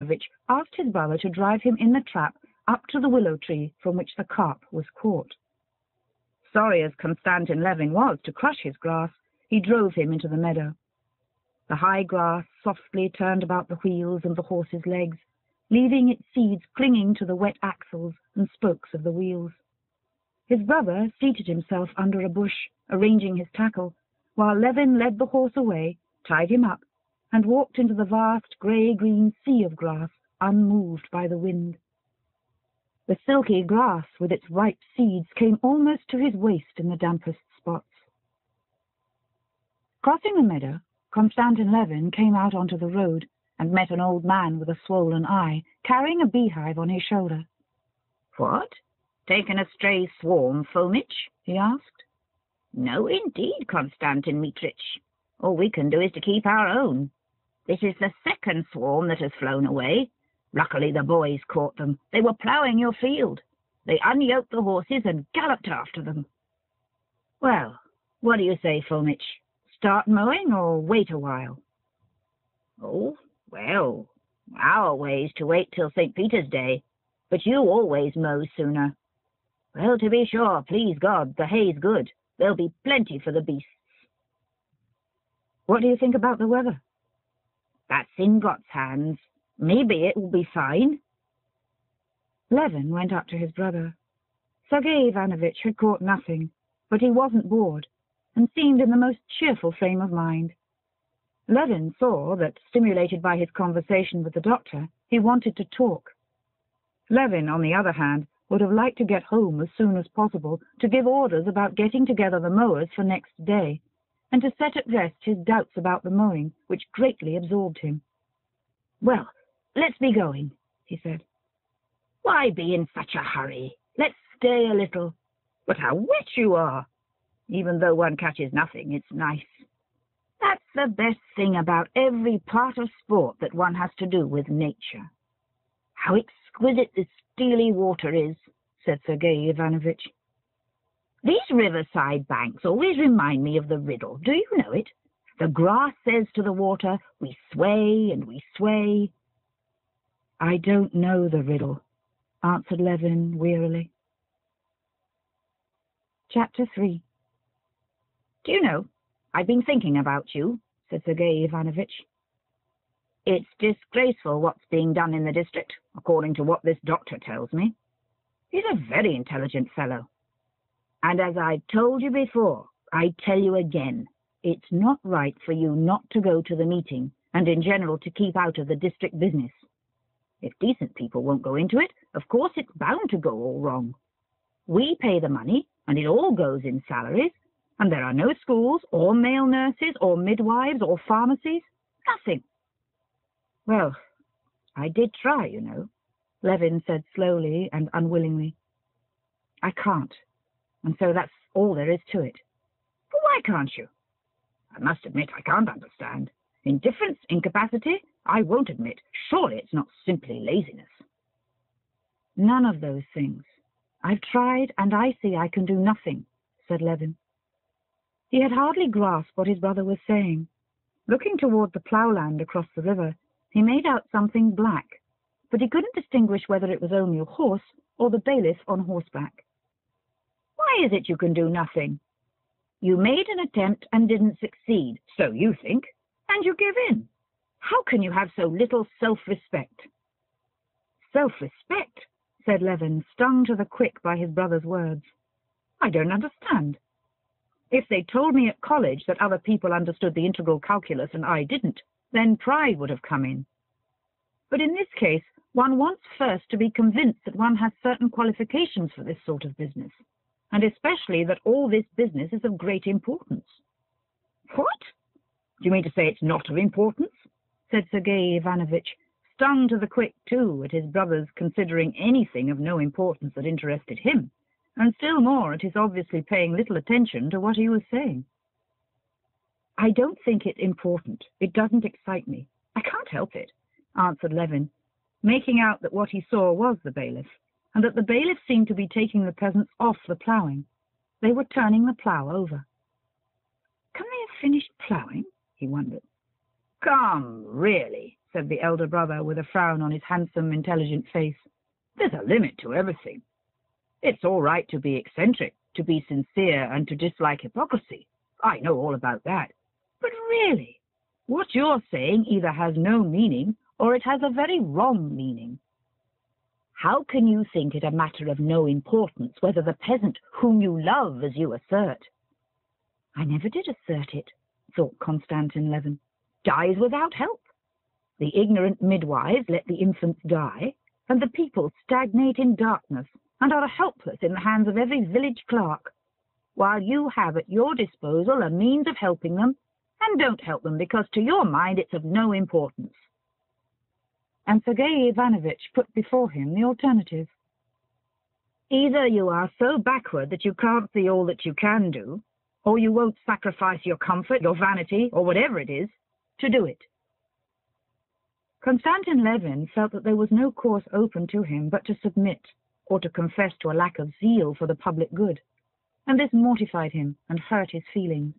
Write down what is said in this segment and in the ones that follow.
Ivanovich asked his brother to drive him in the trap up to the willow tree from which the carp was caught. Sorry as Konstantin Levin was to crush his grass, he drove him into the meadow. The high grass softly turned about the wheels and the horse's legs, leaving its seeds clinging to the wet axles and spokes of the wheels. His brother seated himself under a bush, arranging his tackle, while Levin led the horse away, tied him up, and walked into the vast grey-green sea of grass, unmoved by the wind. The silky grass with its ripe seeds came almost to his waist in the dampest spots. Crossing the meadow, Konstantin Levin came out onto the road and met an old man with a swollen eye, carrying a beehive on his shoulder. "What? Taken a stray swarm, Fomitch?" he asked. "No, indeed, Konstantin Mitrich. All we can do is to keep our own. This is the second swarm that has flown away. Luckily the boys caught them. They were ploughing your field. They unyoked the horses and galloped after them." "Well, what do you say, Fomitch? Start mowing or wait a while?" "Oh, well, our way is to wait till St. Peter's Day, but you always mow sooner. Well, to be sure, please God, the hay's good. There'll be plenty for the beasts." "What do you think about the weather?" "That's in God's hands. Maybe it will be fine." Levin went up to his brother. Sergei Ivanovich had caught nothing, but he wasn't bored, and seemed in the most cheerful frame of mind. Levin saw that, stimulated by his conversation with the doctor, he wanted to talk. Levin, on the other hand, would have liked to get home as soon as possible, to give orders about getting together the mowers for next day, and to set at rest his doubts about the mowing, which greatly absorbed him. "Well, let's be going," he said. "Why be in such a hurry? Let's stay a little. But how wet you are! Even though one catches nothing, it's nice. That's the best thing about every part of sport that one has to do with nature. How exquisite this steely water is," said Sergei Ivanovich. "These riverside banks always remind me of the riddle. Do you know it? The grass says to the water, 'We sway and we sway.'" "I don't know the riddle," answered Levin wearily. Chapter 3. "Do you know, I've been thinking about you," said Sergei Ivanovich. "It's disgraceful what's being done in the district, according to what this doctor tells me. He's a very intelligent fellow. And as I've told you before, I tell you again, it's not right for you not to go to the meeting, and in general to keep out of the district business. If decent people won't go into it, of course it's bound to go all wrong. We pay the money, and it all goes in salaries, and there are no schools, or male nurses, or midwives, or pharmacies. Nothing." "Well, I did try, you know," Levin said slowly and unwillingly. "I can't, and so that's all there is to it." "But why can't you?" "I must admit I can't understand. Indifference, incapacity, I won't admit. Surely it's not simply laziness." "None of those things. I've tried, and I see I can do nothing," said Levin. He had hardly grasped what his brother was saying. Looking toward the ploughland across the river, he made out something black, but he couldn't distinguish whether it was only a horse or the bailiff on horseback. "Why is it you can do nothing? You made an attempt and didn't succeed, so you think, and you give in. How can you have so little self-respect?" "Self-respect?" said Levin, stung to the quick by his brother's words. "I don't understand. If they told me at college that other people understood the integral calculus and I didn't, then pride would have come in. But in this case, one wants first to be convinced that one has certain qualifications for this sort of business, and especially that all this business is of great importance." "What? Do you mean to say it's not of importance?" said Sergei Ivanovich, stung to the quick, too, at his brother's considering anything of no importance that interested him, and still more at his obviously paying little attention to what he was saying. "I don't think it important. It doesn't excite me. I can't help it," answered Levin, making out that what he saw was the bailiff, and that the bailiff seemed to be taking the peasants off the ploughing. They were turning the plough over. "Can they have finished ploughing?" he wondered. "Come, really, said the elder brother with a frown on his handsome, intelligent face. "There's a limit to everything. It's all right to be eccentric, to be sincere, and to dislike hypocrisy. I know all about that. But really, what you're saying either has no meaning or it has a very wrong meaning. How can you think it a matter of no importance whether the peasant whom you love, as you assert—" "I never did assert it," thought Constantin Levin, "dies without help. The ignorant midwives let the infants die, and the people stagnate in darkness and are helpless in the hands of every village clerk, while you have at your disposal a means of helping them, and don't help them because to your mind it's of no importance." And Sergei Ivanovitch put before him the alternative. "Either you are so backward that you can't see all that you can do, or you won't sacrifice your comfort, your vanity, or whatever it is, to do it." Constantin Levin felt that there was no course open to him but to submit, or to confess to a lack of zeal for the public good, and this mortified him and hurt his feelings.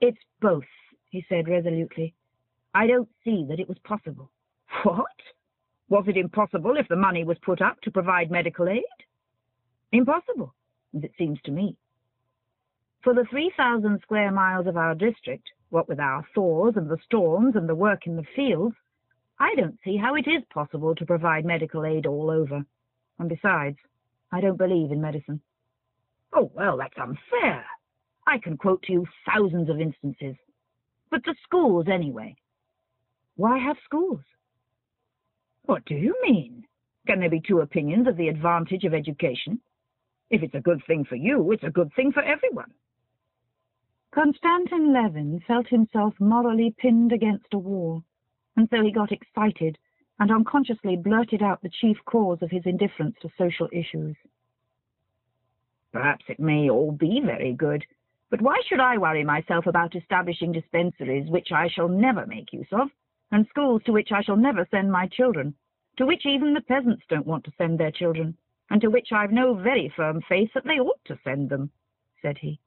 "It's both," he said resolutely. "I don't see that it was possible." "What? Was it impossible if the money was put up to provide medical aid?" "Impossible, as it seems to me. For the 3,000 square miles of our district, what with our thaws and the storms and the work in the fields, I don't see how it is possible to provide medical aid all over. And besides, I don't believe in medicine." "Oh, well, that's unfair. I can quote to you thousands of instances. But the schools, anyway." "Why have schools?" "What do you mean? Can there be two opinions of the advantage of education? If it's a good thing for you, it's a good thing for everyone." Constantin Levin felt himself morally pinned against a wall, and so he got excited and unconsciously blurted out the chief cause of his indifference to social issues. "Perhaps it may all be very good, but why should I worry myself about establishing dispensaries which I shall never make use of, and schools to which I shall never send my children, to which even the peasants don't want to send their children, and to which I've no very firm faith that they ought to send them," said he.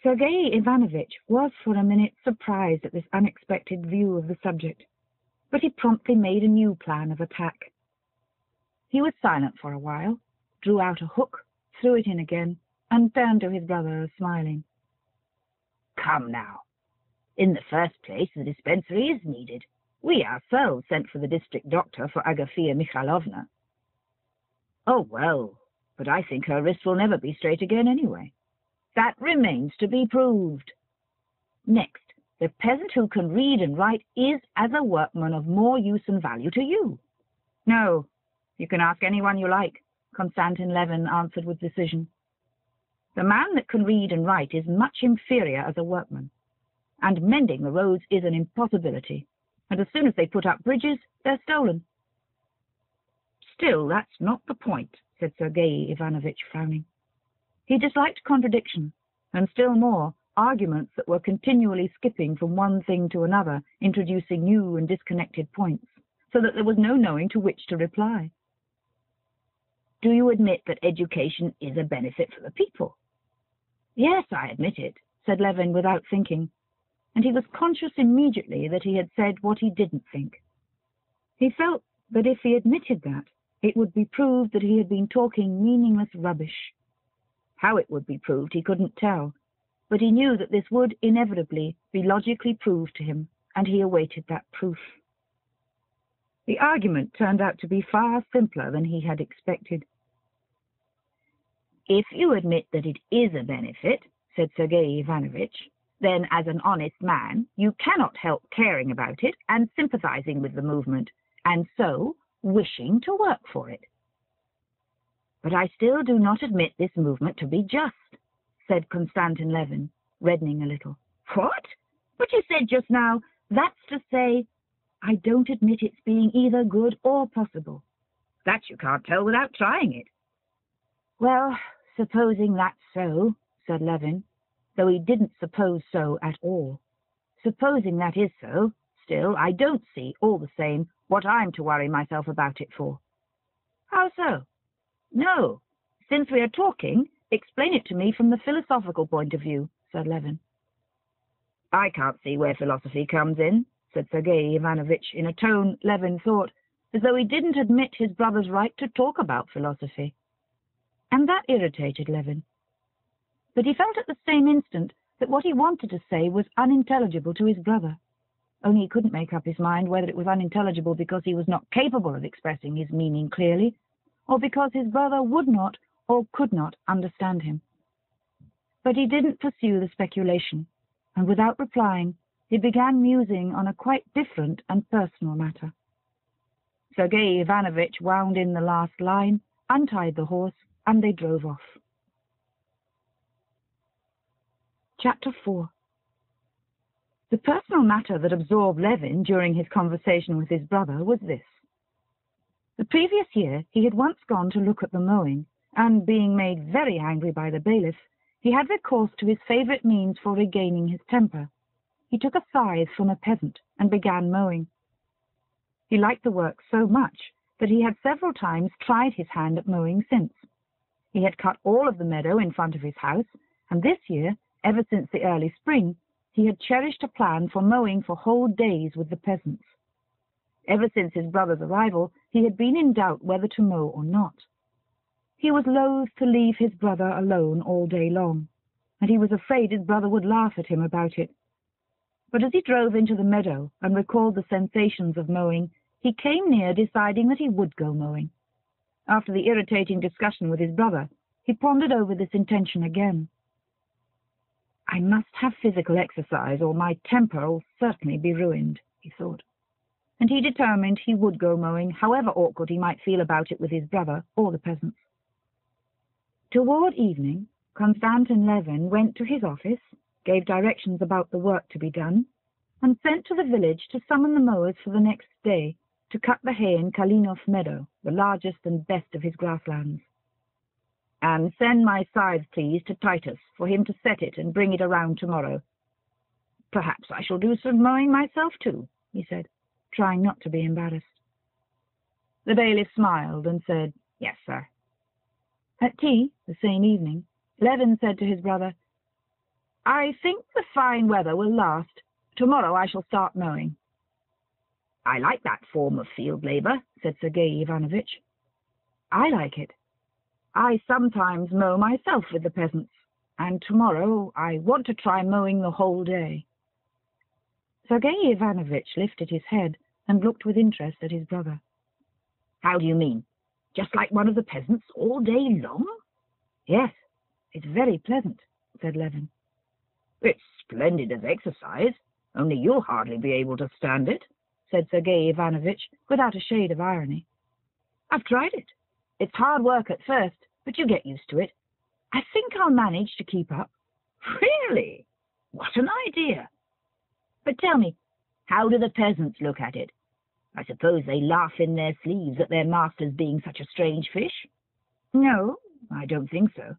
Sergei Ivanovitch was for a minute surprised at this unexpected view of the subject, but he promptly made a new plan of attack. He was silent for a while, drew out a hook, threw it in again, and turned to his brother, smiling. "Come now. In the first place, the dispensary is needed. We ourselves sent for the district doctor for Agafea Mikhailovna." "Oh, well, but I think her wrist will never be straight again anyway." "That remains to be proved. Next, the peasant who can read and write is, as a workman, of more use and value to you." "No, you can ask anyone you like," Constantin Levin answered with decision. "The man that can read and write is much inferior as a workman, and mending the roads is an impossibility, and as soon as they put up bridges, they're stolen." "Still, that's not the point," said Sergei Ivanovitch, frowning. He disliked contradiction, and still more, arguments that were continually skipping from one thing to another, introducing new and disconnected points, so that there was no knowing to which to reply. "Do you admit that education is a benefit for the people?" "Yes, I admit it," said Levin without thinking, and he was conscious immediately that he had said what he didn't think. He felt that if he admitted that, it would be proved that he had been talking meaningless rubbish. How it would be proved he couldn't tell, but he knew that this would inevitably be logically proved to him, and he awaited that proof. The argument turned out to be far simpler than he had expected. "If you admit that it is a benefit," said Sergei Ivanovitch, "then as an honest man you cannot help caring about it and sympathizing with the movement, and so wishing to work for it." "But I still do not admit this movement to be just," said Constantin Levin, reddening a little. "What? But you said just now—" "That's to say, I don't admit its being either good or possible." "That you can't tell without trying it." "Well, supposing that's so," said Levin, though he didn't suppose so at all. "Supposing that is so, still, I don't see, all the same, what I'm to worry myself about it for." "How so?" "No. Since we are talking, explain it to me from the philosophical point of view," said Levin. "I can't see where philosophy comes in," said Sergei Ivanovitch in a tone, Levin thought, as though he didn't admit his brother's right to talk about philosophy. And that irritated Levin. But he felt at the same instant that what he wanted to say was unintelligible to his brother. Only he couldn't make up his mind whether it was unintelligible because he was not capable of expressing his meaning clearly, or because his brother would not or could not understand him. But he didn't pursue the speculation, and without replying, he began musing on a quite different and personal matter. Sergei Ivanovitch wound in the last line, untied the horse, and they drove off. Chapter 4. The personal matter that absorbed Levin during his conversation with his brother was this. The previous year he had once gone to look at the mowing, and being made very angry by the bailiff, he had recourse to his favourite means for regaining his temper. He took a scythe from a peasant and began mowing. He liked the work so much that he had several times tried his hand at mowing since. He had cut all of the meadow in front of his house, and this year, ever since the early spring, he had cherished a plan for mowing for whole days with the peasants. Ever since his brother's arrival, he had been in doubt whether to mow or not. He was loath to leave his brother alone all day long, and he was afraid his brother would laugh at him about it. But as he drove into the meadow and recalled the sensations of mowing, he came near deciding that he would go mowing. After the irritating discussion with his brother, he pondered over this intention again. I must have physical exercise, or my temper will certainly be ruined, he thought. And he determined he would go mowing, however awkward he might feel about it with his brother or the peasants. Toward evening, Konstantin Levin went to his office, gave directions about the work to be done, and sent to the village to summon the mowers for the next day to cut the hay in Kalinov meadow, the largest and best of his grasslands. And send my scythe, please, to Titus, for him to set it and bring it around tomorrow. Perhaps I shall do some mowing myself, too, he said, trying not to be embarrassed. The bailiff smiled and said, Yes, sir. At tea, the same evening, Levin said to his brother, I think the fine weather will last. Tomorrow I shall start mowing. I like that form of field labour, said Sergei Ivanovitch. I like it. I sometimes mow myself with the peasants, and tomorrow I want to try mowing the whole day. Sergei Ivanovitch lifted his head and looked with interest at his brother. How do you mean? Just like one of the peasants all day long? Yes, it's very pleasant, said Levin. It's splendid as exercise, only you'll hardly be able to stand it, said Sergei Ivanovitch without a shade of irony. I've tried it. It's hard work at first, but you get used to it. I think I'll manage to keep up. Really? What an idea! But tell me, how do the peasants look at it? I suppose they laugh in their sleeves at their master's being such a strange fish? No, I don't think so.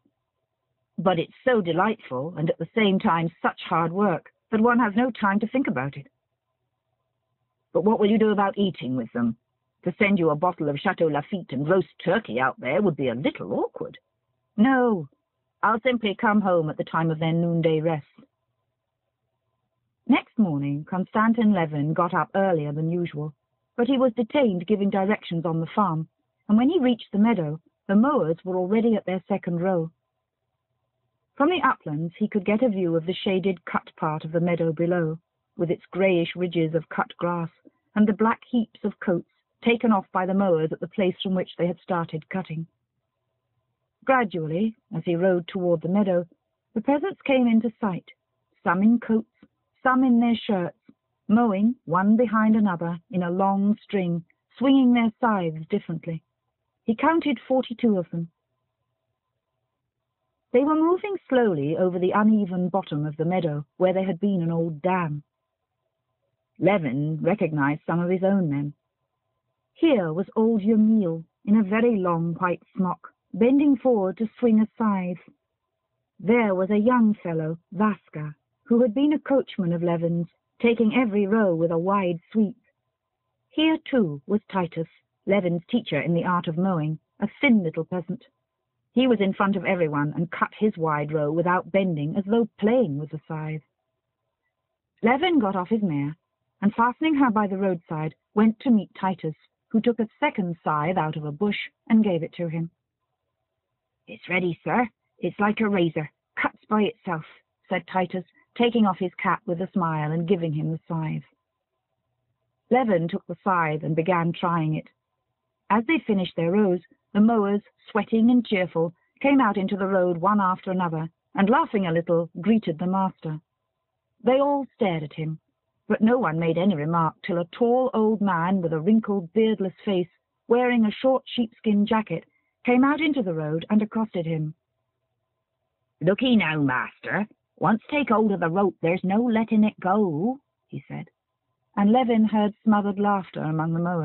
But it's so delightful, and at the same time such hard work, that one has no time to think about it. But what will you do about eating with them? To send you a bottle of Chateau Lafitte and roast turkey out there would be a little awkward. No, I'll simply come home at the time of their noonday rest. Next morning, Konstantin Levin got up earlier than usual, but he was detained giving directions on the farm, and when he reached the meadow, the mowers were already at their second row. From the uplands he could get a view of the shaded cut part of the meadow below, with its greyish ridges of cut grass and the black heaps of coats taken off by the mowers at the place from which they had started cutting. Gradually, as he rode toward the meadow, the peasants came into sight, some in coats, some in their shirts, mowing one behind another in a long string, swinging their scythes differently. He counted 42 of them. They were moving slowly over the uneven bottom of the meadow, where there had been an old dam. Levin recognized some of his own men. Here was old Yamil, in a very long white smock, bending forward to swing a scythe. There was a young fellow, Vaska, who had been a coachman of Levin's, taking every row with a wide sweep. Here, too, was Titus, Levin's teacher in the art of mowing, a thin little peasant. He was in front of everyone and cut his wide row without bending, as though playing with the scythe. Levin got off his mare, and fastening her by the roadside, went to meet Titus, who took a second scythe out of a bush and gave it to him. "It's ready, sir. It's like a razor, cuts by itself," said Titus, taking off his cap with a smile and giving him the scythe. Levin took the scythe and began trying it. As they finished their rows, the mowers, sweating and cheerful, came out into the road one after another, and laughing a little, greeted the master. They all stared at him, but no one made any remark till a tall old man with a wrinkled, beardless face, wearing a short sheepskin jacket, came out into the road and accosted him. "Look'ee now, master, once take hold of the rope, there's no letting it go," he said, and Levin heard smothered laughter among the mowers.